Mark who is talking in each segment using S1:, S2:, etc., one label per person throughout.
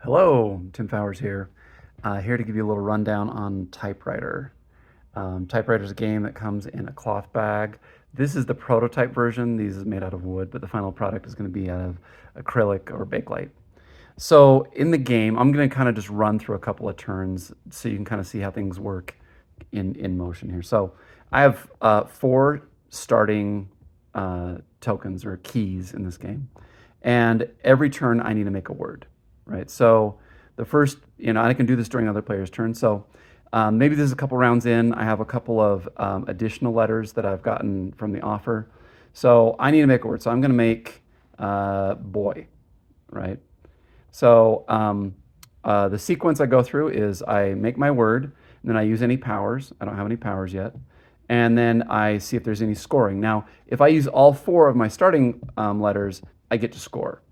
S1: Hello, Tim Fowers here. Here to give you a little rundown on Typewriter. Typewriter is a game that comes in a cloth bag. This is the prototype version. These is made out of wood, but the final product is going to be out of acrylic or bakelite. So in the game, I'm going to kind of just run through a couple of turns so you can kind of see how things work in motion here. So I have four starting tokens or keys in this game, and every turn I need to make a word, right? So the first, I can do this during other players' turns. So maybe this is a couple rounds in. I have a couple of additional letters that I've gotten from the offer. So I need to make a word. So I'm going to make boy, right? So the sequence I go through is I make my word, and then I use any powers. I don't have any powers yet. And then I see if there's any scoring. Now, if I use all four of my starting letters, I get to score.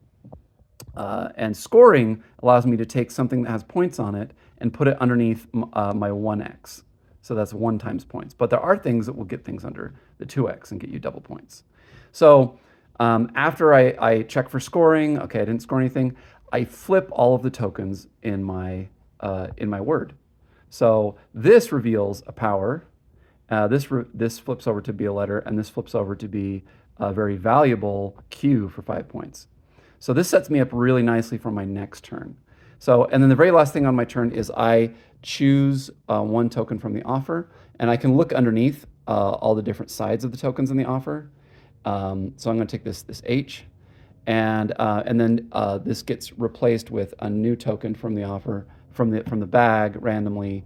S1: And scoring allows me to take something that has points on it and put it underneath my 1x. So that's 1 times points. But there are things that will get things under the 2x and get you double points. So after I check for scoring, okay, I didn't score anything, I flip all of the tokens in my word. So this reveals a power. This flips over to be a letter, and this flips over to be a very valuable Q for 5 points. So this sets me up really nicely for my next turn. So, and then the very last thing on my turn is I choose one token from the offer, and I can look underneath all the different sides of the tokens in the offer. So I'm going to take this H, and then this gets replaced with a new token from the offer from the bag randomly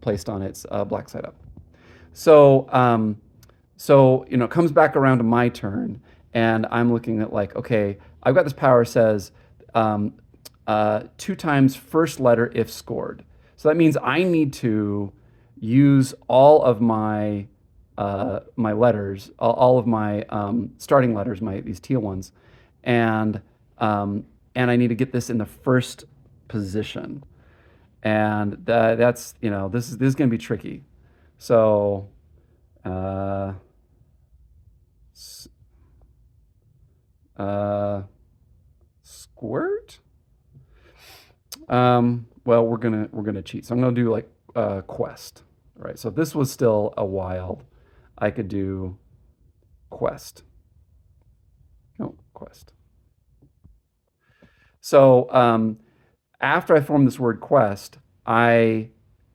S1: placed on its black side up. So it comes back around to my turn, and I'm looking at like, okay, I've got this power says 2 times first letter if scored. So that means I need to use all of my my letters, all of my starting letters, these teal ones, and I need to get this in the first position, and that's this is going to be tricky. So. Squirt. Well, we're gonna cheat. So I'm gonna do like quest. All right. So if this was still a wild, I could do quest. No, quest. So after I form this word quest, I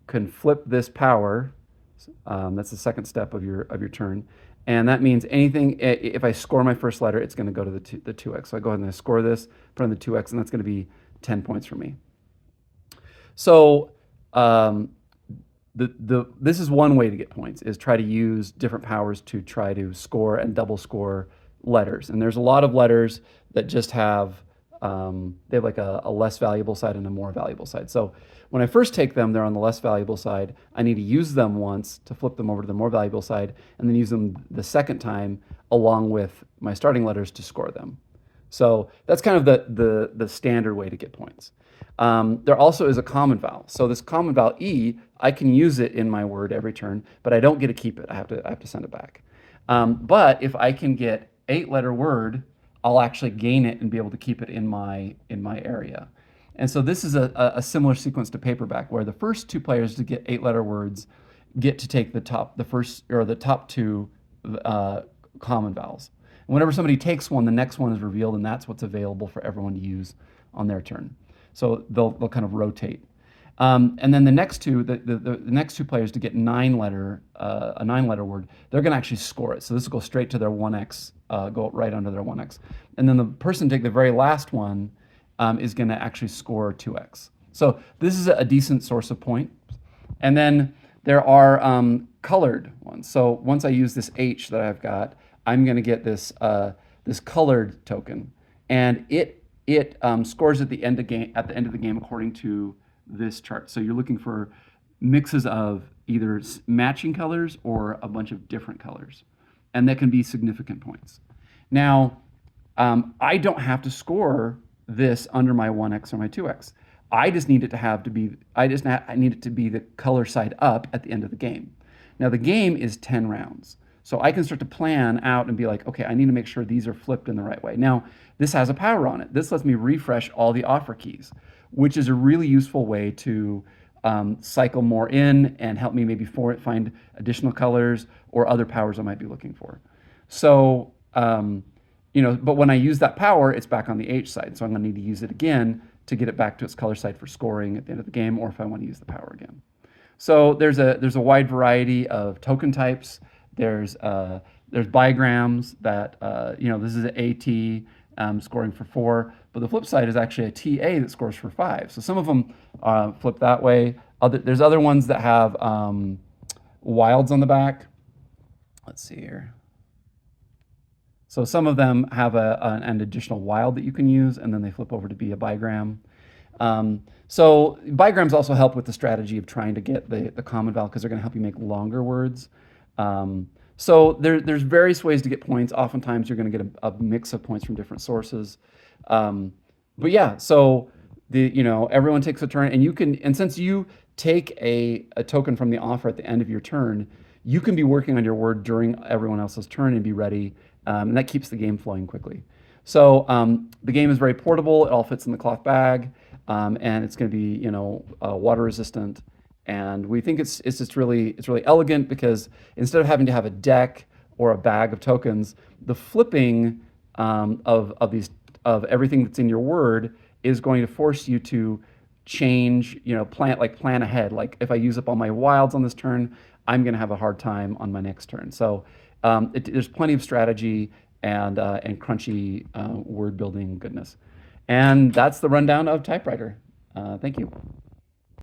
S1: can flip this power. That's the second step of your turn. And that means anything, if I score my first letter, it's going to go to the 2x. So I go ahead and I score this, put on the 2x, and that's going to be 10 points for me. So this is one way to get points, is try to use different powers to try to score and double score letters. And there's a lot of letters that just have, they have like a less valuable side and a more valuable side. So when I first take them, they're on the less valuable side. I need to use them once to flip them over to the more valuable side, and then use them the second time along with my starting letters to score them. So that's kind of the standard way to get points. There also is a common vowel. So this common vowel E, I can use it in my word every turn, but I don't get to keep it. I have to send it back. But if I can get 8-letter word, I'll actually gain it and be able to keep it in my area. And so this is a similar sequence to paperback, where the first 2 players to get 8-letter words get to take the top 2 common vowels. And whenever somebody takes one, the next one is revealed, and that's what's available for everyone to use on their turn. So they'll kind of rotate. And then the next 2, the next 2 players to get a 9-letter word, they're going to actually score it. So this will go straight to their 1x, go right under their 1x. And then the person to take the very last one is going to actually score 2x. So this is a decent source of point. And then there are colored ones. So once I use this H that I've got, I'm going to get this this colored token, and it scores at the end of the game according to this chart. So you're looking for mixes of either matching colors or a bunch of different colors, and that can be significant points. Now, I don't have to score this under my 1x or my 2x. I just need it to be the color side up at the end of the game. Now the game is 10 rounds. So I can start to plan out and be like, okay, I need to make sure these are flipped in the right way. Now, this has a power on it. This lets me refresh all the offer keys. which is a really useful way to cycle more in and help me maybe find additional colors or other powers I might be looking for. So, but when I use that power, it's back on the H side. So I'm going to need to use it again to get it back to its color side for scoring at the end of the game, or if I want to use the power again. So there's a wide variety of token types. There's bigrams that this is an AT scoring for 4, but the flip side is actually a TA that scores for 5. So some of them flip that way. There's other ones that have wilds on the back. Let's see here. So some of them have an additional wild that you can use, and then they flip over to be a bigram. So bigrams also help with the strategy of trying to get the common vowel, because they're going to help you make longer words. So there's various ways to get points. Oftentimes you're going to get a mix of points from different sources. But yeah, so everyone takes a turn, and since you take a token from the offer at the end of your turn, you can be working on your word during everyone else's turn and be ready, and that keeps the game flowing quickly. So the game is very portable. It all fits in the cloth bag, and it's going to be water resistant. And we think it's really elegant, because instead of having to have a deck or a bag of tokens, the flipping of everything that's in your word is going to force you to change, plan ahead. Like if I use up all my wilds on this turn, I'm going to have a hard time on my next turn. So there's plenty of strategy and crunchy word building goodness. And that's the rundown of Typewriter. Thank you.